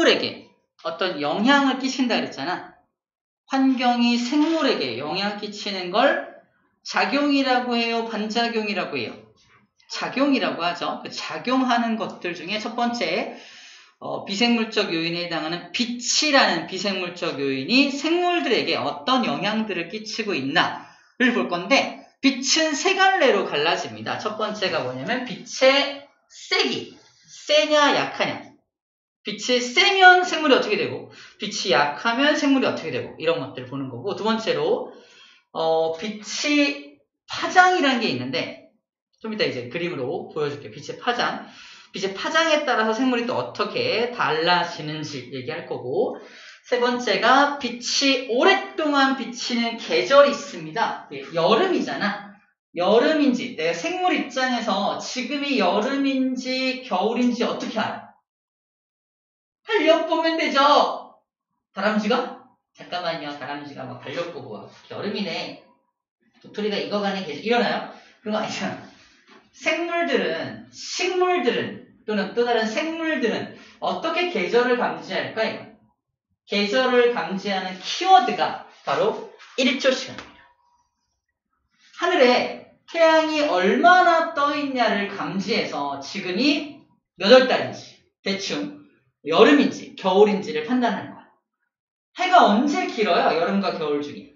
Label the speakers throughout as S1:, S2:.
S1: 생물에게 어떤 영향을 끼친다 그랬잖아. 환경이 생물에게 영향 끼치는 걸 작용이라고 해요? 반작용이라고 해요? 작용이라고 하죠. 그 작용하는 것들 중에 첫 번째 비생물적 요인에 해당하는 빛이라는 비생물적 요인이 생물들에게 어떤 영향들을 끼치고 있나를 볼 건데 빛은 세 갈래로 갈라집니다. 첫 번째가 뭐냐면 빛의 세기, 세냐 약하냐. 빛이 세면 생물이 어떻게 되고 빛이 약하면 생물이 어떻게 되고 이런 것들을 보는 거고 두 번째로 빛이 파장이라는 게 있는데 좀 이따 이제 그림으로 보여줄게요. 빛의 파장. 빛의 파장에 따라서 생물이 또 어떻게 달라지는지 얘기할 거고 세 번째가 빛이 오랫동안 비치는 계절이 있습니다. 여름이잖아. 여름인지 내가 생물 입장에서 지금이 여름인지 겨울인지 어떻게 알아? 달력 보면 되죠. 다람쥐가? 잠깐만요. 다람쥐가 막 달력 보고 와. 여름이네. 도토리가 익어가는 계절 일어나요? 그런 거 아니잖아. 생물들은, 식물들은 또는 또 다른 생물들은 어떻게 계절을 감지할까요? 계절을 감지하는 키워드가 바로 1조 시간입니다. 하늘에 태양이 얼마나 떠 있냐를 감지해서 지금이 몇 월 달인지 대충 여름인지 겨울인지를 판단하는 거야. 해가 언제 길어요? 여름과 겨울 중에.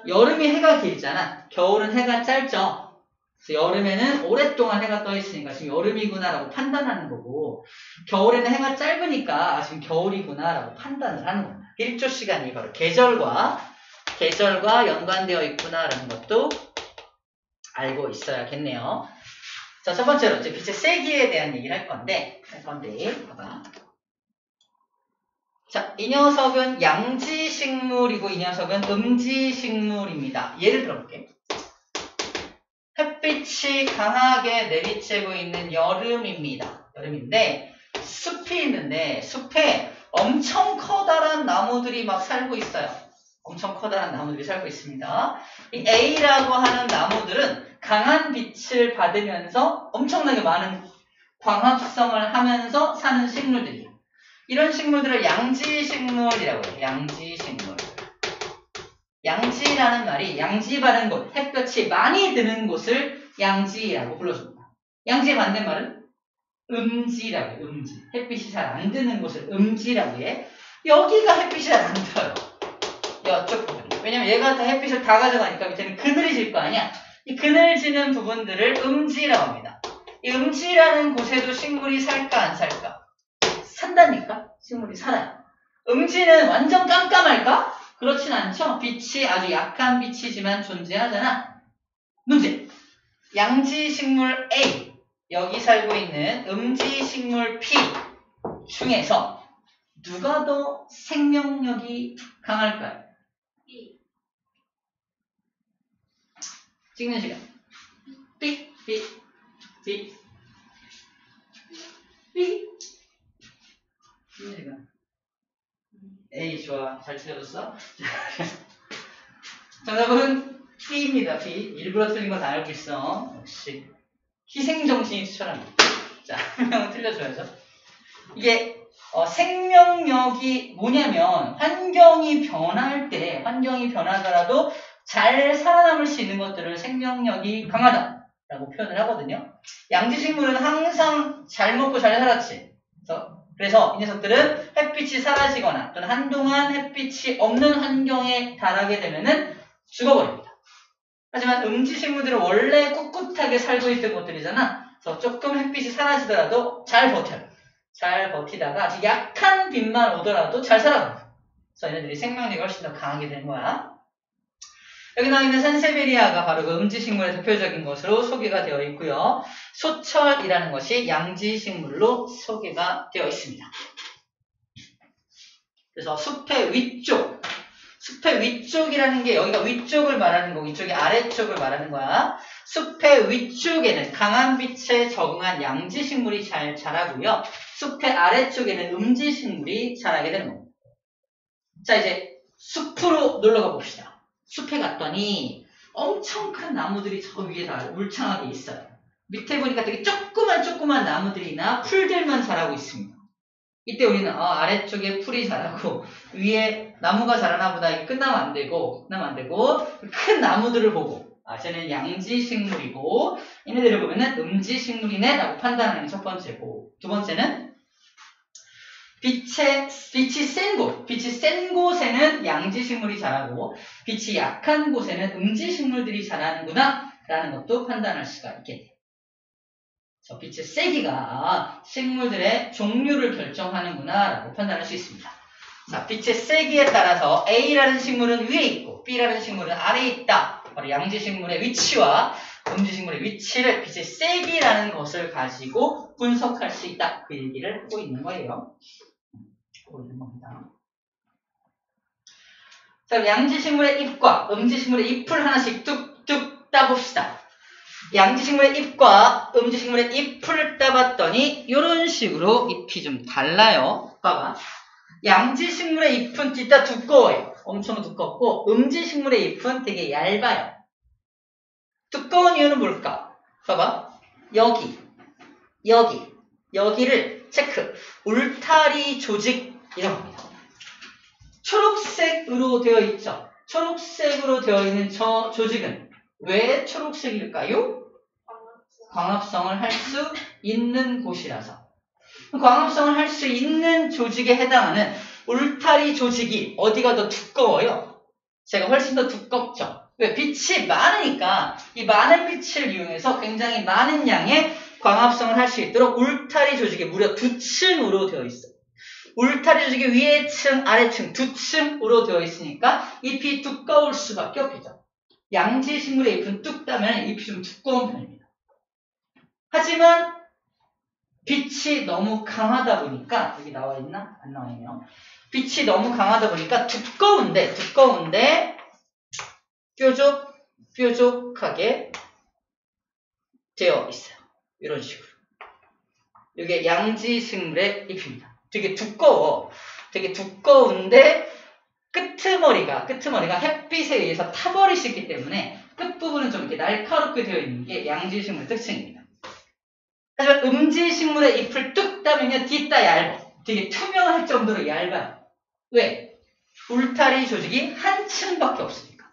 S1: 여름이 해가 길잖아. 겨울은 해가 짧죠. 그래서 여름에는 오랫동안 해가 떠 있으니까 지금 여름이구나라고 판단하는 거고 겨울에는 해가 짧으니까 지금 겨울이구나라고 판단을 하는 겁니다. 1조 시간이 바로 계절과 연관되어 있구나라는 것도 알고 있어야겠네요. 자, 첫 번째로 이제 빛의 세기에 대한 얘기를 할 건데 봐봐. 자, 이 녀석은 양지식물이고 이 녀석은 음지식물입니다. 예를 들어볼게요. 햇빛이 강하게 내리쬐고 있는 여름입니다. 여름인데 숲이 있는데 숲에 엄청 커다란 나무들이 막 살고 있어요. 엄청 커다란 나무들이 살고 있습니다. 이 A라고 하는 나무들은 강한 빛을 받으면서 엄청나게 많은 광합성을 하면서 사는 식물들이에요. 이런 식물들을 양지식물이라고 해요. 양지식물. 양지라는 말이 양지 바른 곳, 햇볕이 많이 드는 곳을 양지라고 불러줍니다. 양지의 반대말은 음지라고 해요. 음지. 햇빛이 잘 안 드는 곳을 음지라고 해. 여기가 햇빛이 잘 안 들어요. 이쪽 부분이. 왜냐면 얘가 다 햇빛을 다 가져가니까 밑에는 그늘이 질 거 아니야. 이 그늘 지는 부분들을 음지라고 합니다. 이 음지라는 곳에도 식물이 살까 안 살까? 산다니까? 식물이 살아요. 음지는 완전 깜깜할까? 그렇진 않죠. 빛이 아주 약한 빛이지만 존재하잖아. 문제. 양지식물 A, 여기 살고 있는 음지식물 P 중에서 누가 더 생명력이 강할까요? B. 찍는 시간. B. 찍는 시간. A 좋아. 잘 틀려줬어. 정답은 B입니다. B. 일부러 틀린 거 다 알고 있어. 역시 희생정신이 추천합니다. 자, 한 명은 틀려줘야죠. 이게 생명력이 뭐냐면 환경이 변하더라도 잘 살아남을 수 있는 것들을 생명력이 강하다라고 표현을 하거든요. 양지식물은 항상 잘 먹고 잘 살았지. 그래서 이 녀석들은 햇빛이 사라지거나 또는 한동안 햇빛이 없는 환경에 달하게 되면은 죽어버립니다. 하지만 음지식물들은 원래 꿋꿋하게 살고 있던 것들이잖아. 그래서 조금 햇빛이 사라지더라도 잘 버텨요. 잘 버티다가 아주 약한 빛만 오더라도 잘 살아갑니다. 그래서 얘네들이 생명력이 훨씬 더 강하게 되는 거야. 여기 나와 있는 산세베리아가 바로 그 음지식물의 대표적인 것으로 소개가 되어 있고요. 소철이라는 것이 양지식물로 소개가 되어 있습니다. 그래서 숲의 위쪽이라는 게 여기가 위쪽을 말하는 거고 이쪽이 아래쪽을 말하는 거야. 숲의 위쪽에는 강한 빛에 적응한 양지식물이 잘 자라고요. 숲의 아래쪽에는 음지식물이 자라게 되는 겁니다. 자, 이제 숲으로 놀러가 봅시다. 숲에 갔더니 엄청 큰 나무들이 저 위에 다 울창하게 있어요. 밑에 보니까 되게 조그만 나무들이나 풀들만 자라고 있습니다. 이때 우리는 아래쪽에 풀이 자라고 위에 나무가 자라나 보다 이게 끝나면 안 되고 큰 나무들을 보고 쟤는 양지식물이고 얘네들을 보면은 음지식물이네 라고 판단하는 게 첫 번째고, 두 번째는 빛이 센 곳에는 양지식물이 자라고 빛이 약한 곳에는 음지식물들이 자라는구나 라는 것도 판단할 수가 있겠네요. 빛의 세기가 식물들의 종류를 결정하는구나 라고 판단할 수 있습니다. 자, 빛의 세기에 따라서 A라는 식물은 위에 있고 B라는 식물은 아래에 있다. 바로 양지식물의 위치와 음지식물의 위치를 빛의 세기라는 것을 가지고 분석할 수 있다. 그 얘기를 하고 있는 거예요. 자, 양지식물의 잎과 음지식물의 잎을 하나씩 뚝뚝 따봅시다. 양지식물의 잎과 음지식물의 잎을 따봤더니 이런 식으로 잎이 좀 달라요. 봐봐. 양지식물의 잎은 진짜 두꺼워요. 엄청 두껍고 음지식물의 잎은 되게 얇아요. 두꺼운 이유는 뭘까? 봐봐. 여기를 체크. 울타리 조직이라고 합니다. 초록색으로 되어 있죠. 초록색으로 되어 있는 저 조직은 왜 초록색일까요? 광합성을 할 수 있는 곳이라서. 광합성을 할 수 있는 조직에 해당하는 울타리 조직이 어디가 더 두꺼워요? 제가 훨씬 더 두껍죠. 왜? 빛이 많으니까 이 많은 빛을 이용해서 굉장히 많은 양의 광합성을 할 수 있도록 울타리 조직이 무려 2층으로 되어 있어요. 울타리 조직이 위에 층, 아래층 2층으로 되어 있으니까 잎이 두꺼울 수밖에 없겠죠. 양지식물의 잎은 뚝 따면 잎이 좀 두꺼운 편입니다. 하지만 빛이 너무 강하다 보니까, 여기 나와 있나? 안 나와 있네요. 빛이 너무 강하다 보니까 두꺼운데 뾰족하게 되어 있어요. 이런 식으로. 이게 양지식물의 잎입니다. 되게 두꺼운데 끄트머리가 햇빛에 의해서 타버릴 수 있기 때문에 끝부분은 좀 이렇게 날카롭게 되어 있는 게 양지식물의 특징입니다. 하지만 음지식물의 잎을 뚝 따면요, 뒤따 얇아. 되게 투명할 정도로 얇아요. 왜? 울타리 조직이 한 층밖에 없으니까.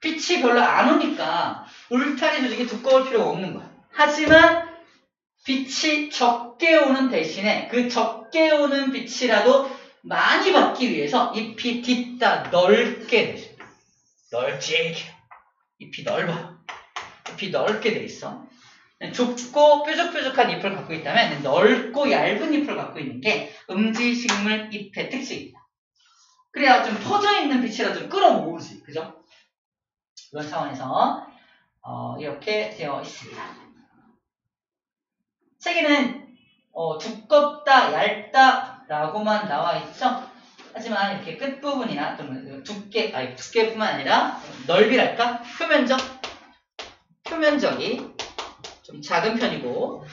S1: 빛이 별로 안 오니까 울타리 조직이 두꺼울 필요가 없는 거야. 하지만 빛이 적게 오는 대신에 그 적게 오는 빛이라도 많이 받기 위해서 잎이 뒤따 넓게 되죠. 넓게. 잎이 넓어요. 잎이 넓게 돼 있어. 좁고 뾰족뾰족한 잎을 갖고 있다면 넓고 얇은 잎을 갖고 있는 게 음지식물 잎의 특징입니다. 그래야 좀 퍼져있는 빛이라도 좀 끌어모으지. 그죠? 이런 차원에서 이렇게 되어 있습니다. 책에는 두껍다, 얇다 라고만 나와 있죠. 하지만 이렇게 끝부분이나 좀 두께뿐만 아니라 넓이랄까? 표면적이 좀 작은 편이고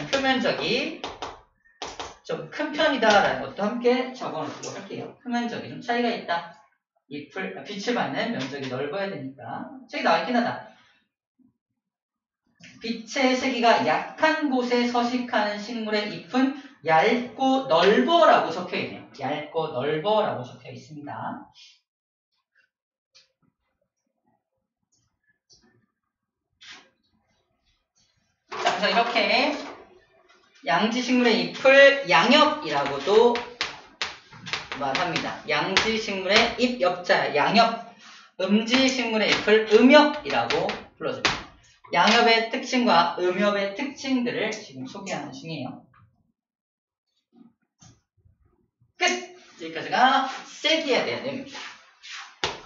S1: 표면적이 좀 큰 편이다라는 것도 함께 적어놓고 할게요. 표면적이 좀 차이가 있다. 빛을 받는 면적이 넓어야 되니까. 책이 나와 있긴 하다. 빛의 세기가 약한 곳에 서식하는 식물의 잎은 얇고 넓어라고 적혀 있네요. 얇고 넓어라고 적혀 있습니다. 자, 그래서 이렇게 양지식물의 잎을 양엽이라고도 말합니다. 양지식물의 잎 옆자 양엽, 음지식물의 잎을 음엽이라고 불러줍니다. 양엽의 특징과 음엽의 특징들을 지금 소개하는 중이에요. 끝! 여기까지가 세기에 대한 내용입니다.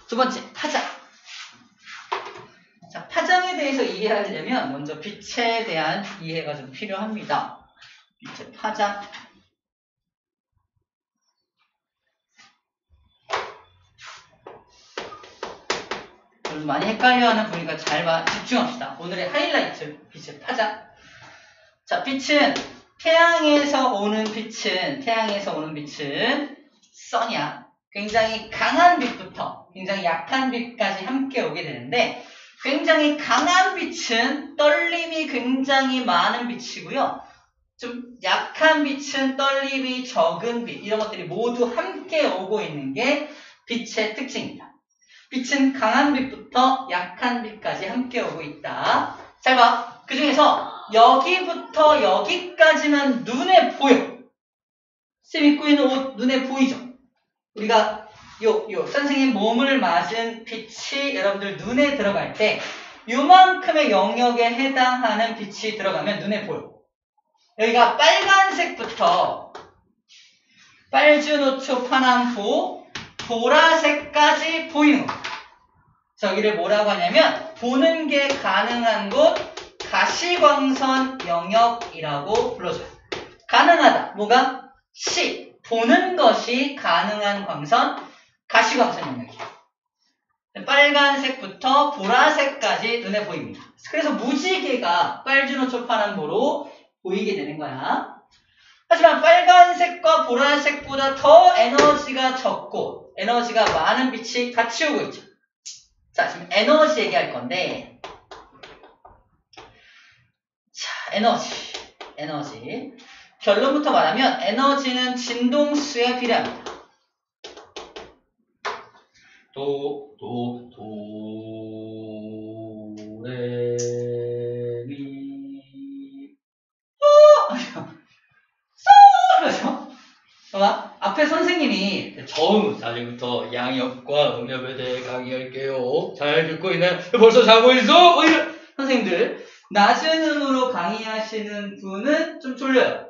S1: 두 번째, 파장. 자, 파장에 대해서 이해하려면 먼저 빛에 대한 이해가 좀 필요합니다. 빛의 파장. 좀 많이 헷갈려하는 분이니까 잘 집중합시다. 오늘의 하이라이트, 빛의 파장. 자, 빛은 태양에서 오는 빛은 선이야. 굉장히 강한 빛부터 굉장히 약한 빛까지 함께 오게 되는데, 굉장히 강한 빛은 떨림이 굉장히 많은 빛이고요. 좀 약한 빛은 떨림이 적은 빛, 이런 것들이 모두 함께 오고 있는 게 빛의 특징입니다. 빛은 강한 빛부터 약한 빛까지 함께 오고 있다. 잘 봐. 그 중에서 여기부터 여기까지는 눈에 보여. 쌤 입고 있는 옷 눈에 보이죠? 우리가 선생님 몸을 맞은 빛이 여러분들 눈에 들어갈 때 요만큼의 영역에 해당하는 빛이 들어가면 눈에 보여. 여기가 빨간색부터 빨주노초 파남보 보라색까지 보이는 겁니다. 저기를 뭐라고 하냐면 보는 게 가능한 곳 가시광선 영역이라고 불러줘요. 가능하다. 뭐가? 보는 것이 가능한 광선 가시광선 영역이에요. 빨간색부터 보라색까지 눈에 보입니다. 그래서 무지개가 빨주노초 파남보로 보이게 되는 거야. 하지만 빨간색과 보라색보다 더 에너지가 적고 에너지가 많은 빛이 같이 오고 있죠. 자, 지금 에너지 얘기할 건데, 자, 에너지. 결론부터 말하면 에너지는 진동수에 비례합니다. 레미 그렇죠? 봐봐. 앞에 선생님이 처음 자리부터 양역과 응협에 대해 강의할게요. 잘 듣고 있나요? 벌써 자고 있어? 선생님들 낮은 음으로 강의하시는 분은 좀 졸려요.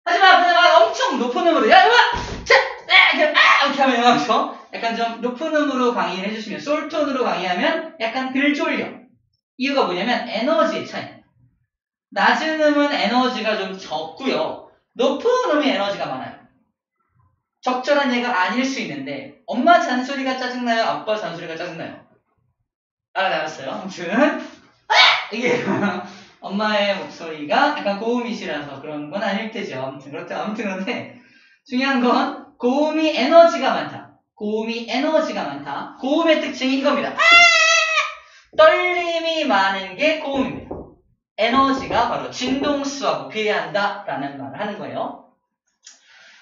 S1: 하지만 그냥 엄청 높은 음으로 이렇게 하면 그렇죠? 약간 좀 높은 음으로 강의를 해주시면 솔톤으로 강의하면 약간 덜 졸려. 이유가 뭐냐면 에너지의 차이. 낮은 음은 에너지가 좀 적고요. 높은 음이 에너지가 많아요. 적절한 얘가 아닐 수 있는데 엄마 잔소리가 짜증나요? 아빠 잔소리가 짜증나요? 알았어요. 아무튼 이게 엄마의 목소리가 약간 고음이시라서 그런 건 아닐 테죠. 아무튼 그런데 중요한 건 고음이 에너지가 많다. 고음의 특징이 이겁니다. 떨림이 많은 게 고음입니다. 에너지가 바로 진동수하고 비례한다라는 말을 하는 거예요.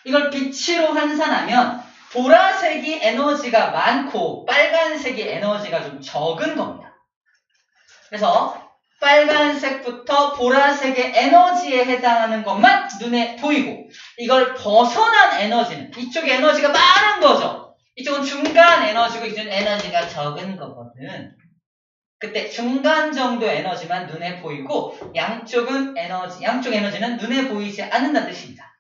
S1: 이걸 빛으로 환산하면 보라색이 에너지가 많고 빨간색이 에너지가 좀 적은 겁니다. 그래서 빨간색부터 보라색의 에너지에 해당하는 것만 눈에 보이고 이걸 벗어난 에너지는 이쪽에 에너지가 많은 거죠. 이쪽은 중간 에너지고 이쪽은 에너지가 적은 거거든. 그때 중간 정도 에너지만 눈에 보이고 양쪽 에너지는 눈에 보이지 않는다는 뜻입니다.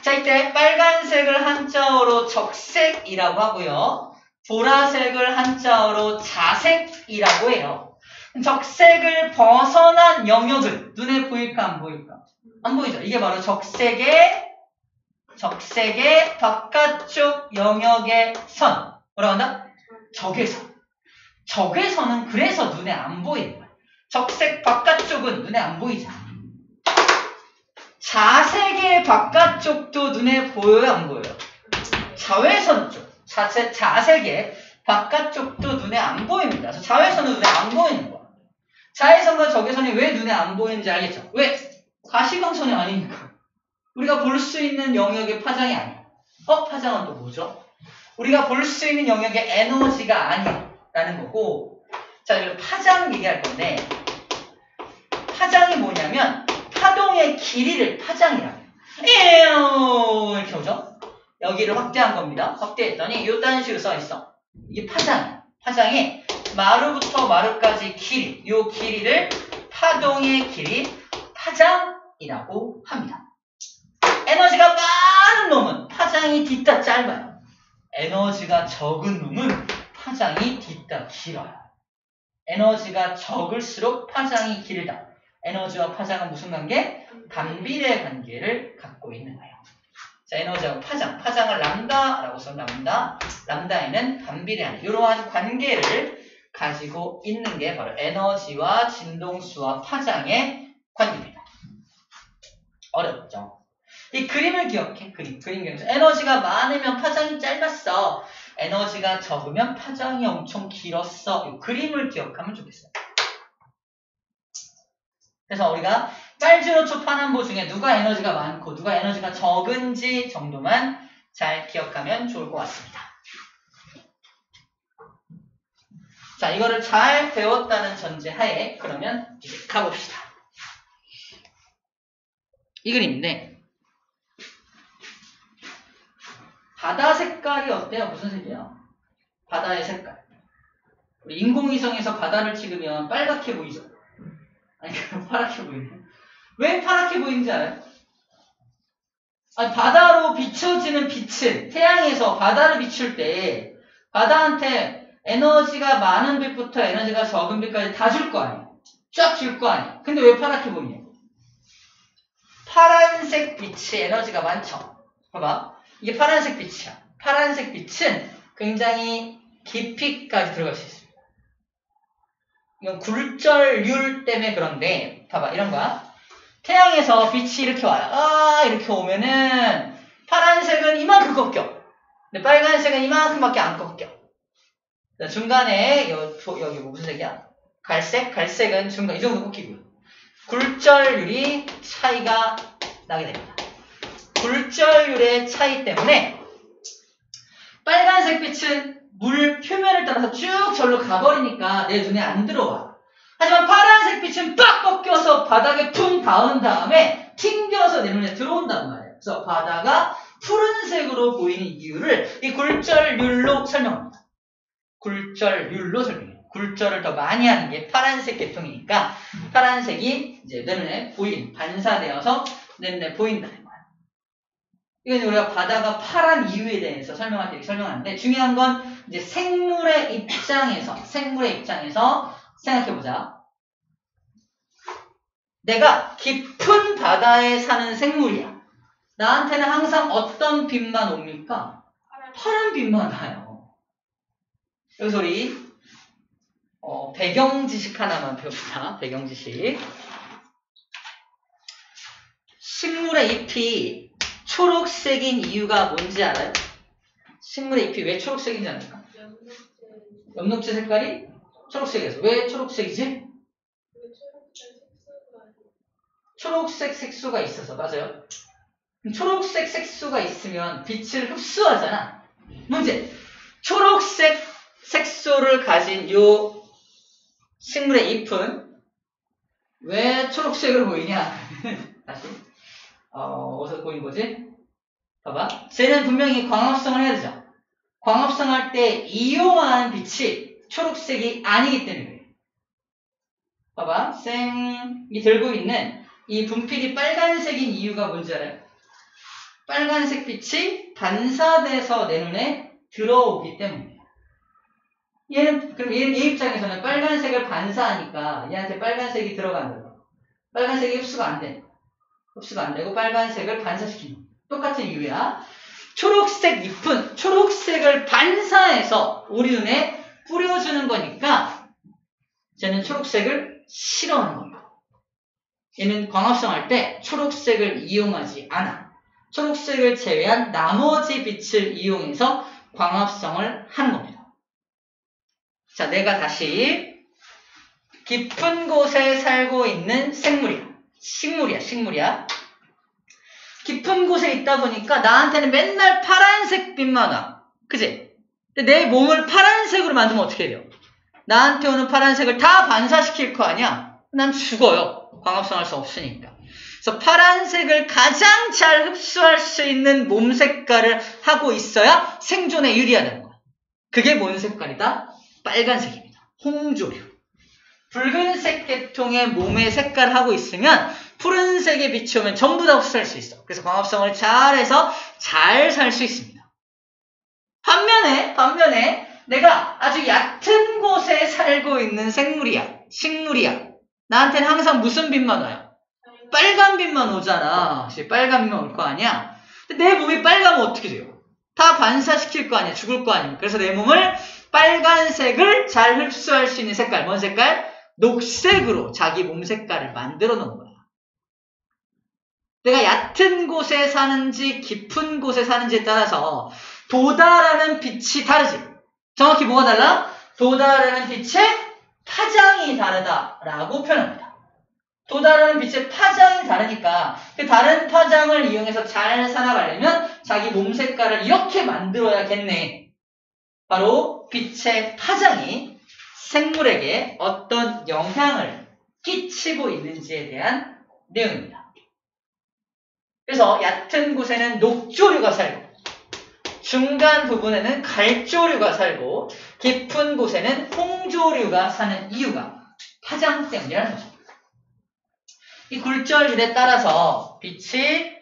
S1: 자, 이때 빨간색을 한자어로 적색이라고 하고요. 보라색을 한자어로 자색이라고 해요. 적색을 벗어난 영역은 눈에 보일까 안 보일까? 안 보이죠. 이게 바로 적색의 바깥쪽 영역의 선. 뭐라고 한다? 적외선. 적외선은 그래서 눈에 안 보이는 거야. 적색 바깥쪽은 눈에 안 보이잖아. 자색의 바깥쪽도 눈에 보여요, 안 보여요? 자외선 쪽, 자색의 바깥쪽도 눈에 안 보입니다. 그래서 자외선은 눈에 안 보이는 거야. 자외선과 적외선이 왜 눈에 안 보이는지 알겠죠? 왜? 가시광선이 아니니까. 우리가 볼 수 있는 영역의 파장이 아니야. 파장은 또 뭐죠? 우리가 볼 수 있는 영역의 에너지가 아니라는 거고. 자, 이거 파장 얘기할 건데 파장이 뭐냐면 파동의 길이를 파장이라고 해요. 이렇게 오죠? 여기를 확대한 겁니다. 확대했더니 이딴 식으로 써있어. 이게 파장이야. 파장이 마루부터 마루까지 길이, 이 길이를 파동의 길이 파장이라고 합니다. 에너지가 많은 놈은 파장이 뒤따 짧아요. 에너지가 적은 놈은 파장이 뒤따 길어요. 에너지가 적을수록 파장이 길다. 에너지와 파장은 무슨 관계? 반비례 관계를 갖고 있는 거예요. 자, 에너지하고 파장을 람다라고 써. 람다에는 반비례하는 이러한 관계를 가지고 있는 게 바로 에너지와 진동수와 파장의 관계입니다. 어렵죠? 이 그림을 기억해. 그림 기억해서 에너지가 많으면 파장이 짧았어. 에너지가 적으면 파장이 엄청 길었어. 이 그림을 기억하면 좋겠어요. 그래서 우리가 빨주노초 파남보 중에 누가 에너지가 많고 누가 에너지가 적은지 정도만 잘 기억하면 좋을 것 같습니다. 자, 이거를 잘 배웠다는 전제 하에 그러면 이제 가봅시다. 이 그림인데 바다 색깔이 어때요? 무슨 색이에요? 바다의 색깔. 우리 인공위성에서 바다를 찍으면 빨갛게 보이죠? 아니, 파랗게 보이네. 왜 파랗게 보이는지 알아요? 아니, 바다로 비춰지는 빛은 태양에서 바다를 비출 때 바다한테 에너지가 많은 빛부터 에너지가 적은 빛까지 다 줄 거 아니에요? 쫙 줄 거 아니에요? 근데 왜 파랗게 보이냐? 파란색 빛이 에너지가 많죠? 봐봐. 이게 파란색 빛이야. 파란색 빛은 굉장히 깊이까지 들어갈 수 있습니다. 이건 굴절률 때문에 그런데 봐봐. 이런 거야. 태양에서 빛이 이렇게 와요. 이렇게 오면은 파란색은 이만큼 꺾여. 근데 빨간색은 이만큼밖에 안 꺾여. 중간에 여기 무슨 색이야? 갈색? 갈색은 중간 이 정도 꺾이고요. 굴절률이 차이가 나게 됩니다. 굴절률의 차이 때문에 빨간색 빛은 물 표면을 따라서 쭉 절로 가버리니까 내 눈에 안 들어와. 하지만 파란색 빛은 빡 꺾여서 바닥에 퉁 닿은 다음에 튕겨서 내 눈에 들어온단 말이에요. 그래서 바다가 푸른색으로 보이는 이유를 이 굴절률로 설명합니다. 굴절률로 설명해요. 굴절을 더 많이 하는 게 파란색 계통이니까 파란색이 이제 내 눈에 보인, 반사되어서 내 눈에 보인다는 거예요. 이건 우리가 바다가 파란 이유에 대해서 설명할 때 설명하는데 중요한 건 이제 생물의 입장에서 생각해보자. 내가 깊은 바다에 사는 생물이야. 나한테는 항상 어떤 빛만 옵니까? 파란 빛만 와요. 여기서 우리 배경 지식 하나만 배웁시다. 배경 지식. 식물의 잎이 초록색인 이유가 뭔지 알아요? 식물의 잎이 왜 초록색인지 압니까? 엽록제 색깔이 초록색이어서. 왜 초록색이지? 초록색 색소가 있어서. 맞아요. 초록색 색소가 있으면 빛을 흡수하잖아. 문제. 초록색 색소를 가진 요 식물의 잎은 왜 초록색으로 보이냐? 다시. 어디서 보이는 거지? 봐봐. 쟤는 분명히 광합성을 해야 되죠. 광합성할 때 이용한 빛이 초록색이 아니기 때문에 그래요. 봐봐. 이 들고 있는 이 분필이 빨간색인 이유가 뭔지 알아요? 빨간색 빛이 반사돼서 내 눈에 들어오기 때문이에요. 그럼 얘 입장에서는 빨간색을 반사하니까 얘한테 빨간색이 들어간다. 빨간색이 흡수가 안 돼. 흡수가 안 되고 빨간색을 반사시키는 거야. 똑같은 이유야. 초록색 잎은 초록색을 반사해서 우리 눈에 뿌려주는 거니까 쟤는 초록색을 싫어하는 겁니다. 얘는 광합성할 때 초록색을 이용하지 않아. 초록색을 제외한 나머지 빛을 이용해서 광합성을 하는 겁니다. 자, 내가 다시 깊은 곳에 살고 있는 생물이야. 식물이야. 깊은 곳에 있다 보니까 나한테는 맨날 파란색 빛만 와. 그치? 근데 내 몸을 파란색으로 만들면 어떻게 돼요? 나한테 오는 파란색을 다 반사시킬 거 아니야? 난 죽어요. 광합성할 수 없으니까. 그래서 파란색을 가장 잘 흡수할 수 있는 몸 색깔을 하고 있어야 생존에 유리하다는 거야. 그게 뭔 색깔이다? 빨간색입니다. 홍조류. 붉은색 계통의 몸의 색깔을 하고 있으면 푸른색에 비추면 전부 다 흡수할 수 있어. 그래서 광합성을 잘해서 잘 살 수 있습니다. 반면에 내가 아주 얕은 곳에 살고 있는 식물이야. 나한테는 항상 무슨 빛만 와요? 빨간 빛만 오잖아. 빨간 빛만 올 거 아니야? 근데 내 몸이 빨가면 어떻게 돼요? 다 반사시킬 거 아니야? 죽을 거 아니야? 그래서 내 몸을 빨간색을 잘 흡수할 수 있는 색깔, 뭔 색깔? 녹색으로 자기 몸 색깔을 만들어 놓은 거야. 내가 얕은 곳에 사는지 깊은 곳에 사는지에 따라서 도달하는 빛이 다르지. 정확히 뭐가 달라? 도달하는 빛의 파장이 다르다라고 표현합니다. 도달하는 빛의 파장이 다르니까 그 다른 파장을 이용해서 잘 살아가려면 자기 몸 색깔을 이렇게 만들어야겠네. 바로 빛의 파장이 생물에게 어떤 영향을 끼치고 있는지에 대한 내용입니다. 그래서 얕은 곳에는 녹조류가 살고 중간 부분에는 갈조류가 살고 깊은 곳에는 홍조류가 사는 이유가 파장 때문이라는 거죠. 이 굴절율에 따라서 빛이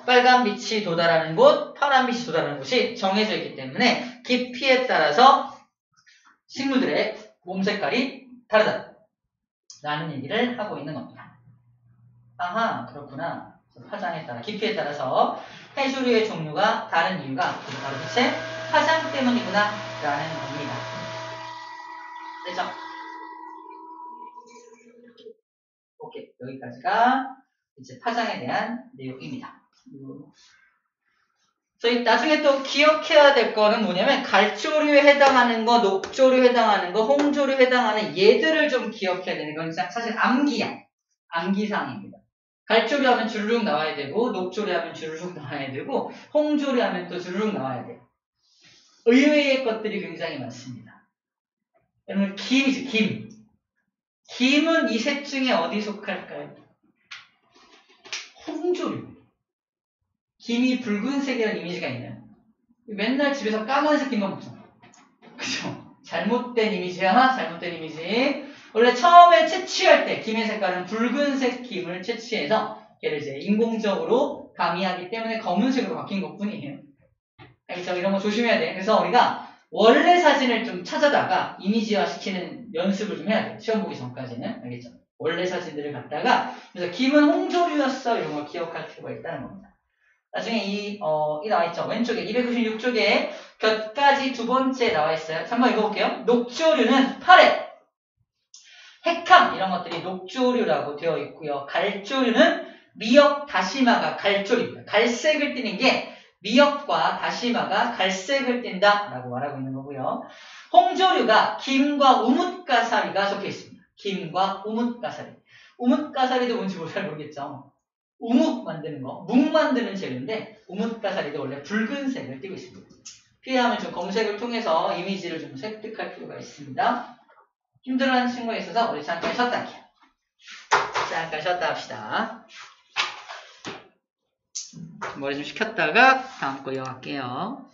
S1: 빨간 빛이 도달하는 곳, 파란 빛이 도달하는 곳이 정해져 있기 때문에 깊이에 따라서 식물들의 몸 색깔이 다르다라는 얘기를 하고 있는 겁니다. 아하, 그렇구나. 파장에 따라, 깊이에 따라서 해조류의 종류가 다른 이유가 바로 빛의 파장 때문이구나 라는 겁니다. 그렇죠? 오케이, 여기까지가 이제 파장에 대한 내용입니다. 저희 나중에 또 기억해야 될 거는 뭐냐면 갈조류에 해당하는 거, 녹조류에 해당하는 거, 홍조류에 해당하는 얘들을 좀 기억해야 되는 건 사실 암기사항입니다. 갈조류 하면 주르륵 나와야 되고 녹조류 하면 주르륵 나와야 되고 홍조류 하면 또 주르륵 나와야 돼요. 의외의 것들이 굉장히 많습니다. 여러분 김이죠. 김은 이 셋 중에 어디 속할까요? 홍조류. 김이 붉은색이라는 이미지가 있나요? 맨날 집에서 까만색 김만 먹잖아. 그죠? 잘못된 이미지야. 잘못된 이미지. 원래 처음에 채취할 때 김의 색깔은 붉은색 김을 채취해서 걔를 이제 인공적으로 가미하기 때문에 검은색으로 바뀐 것뿐이에요. 알겠죠? 이런 거 조심해야 돼. 그래서 우리가 원래 사진을 좀 찾아다가 이미지화 시키는 연습을 좀 해야 돼. 시험 보기 전까지는. 알겠죠? 원래 사진들을 갖다가 그래서 김은 홍조류였어. 이런 걸 기억할 필요가 있다는 겁니다. 나중에 이 나와 있죠. 왼쪽에 296쪽에 곁까지 두 번째 나와 있어요. 한번 읽어볼게요. 녹조류는 파래, 핵함 이런 것들이 녹조류라고 되어 있고요. 갈조류는 미역, 다시마가 갈조류입니다. 갈색을 띠는 게 미역과 다시마가 갈색을 띈다라고 말하고 있는 거고요. 홍조류가 김과 우뭇가사리가 적혀 있습니다. 김과 우뭇가사리. 우뭇가사리도 뭔지 잘 모르겠죠. 우묵 만드는 거, 묵 만드는 재료인데 우뭇가사리도 원래 붉은색을 띠고 있습니다. 필요하면 좀 검색을 통해서 이미지를 좀 획득할 필요가 있습니다. 힘들어하는 친구가 있어서 우리 잠깐 쉬었다 할게요. 잠깐 쉬었다 합시다. 머리 좀 식혔다가 다음 거 이어갈게요.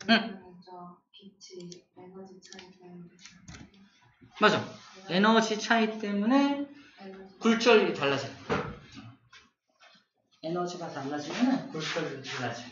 S1: 응. 맞아. 에너지 차이 때문에 굴절율이 달라져요. 에너지가 달라지면 굴절율이 달라져요.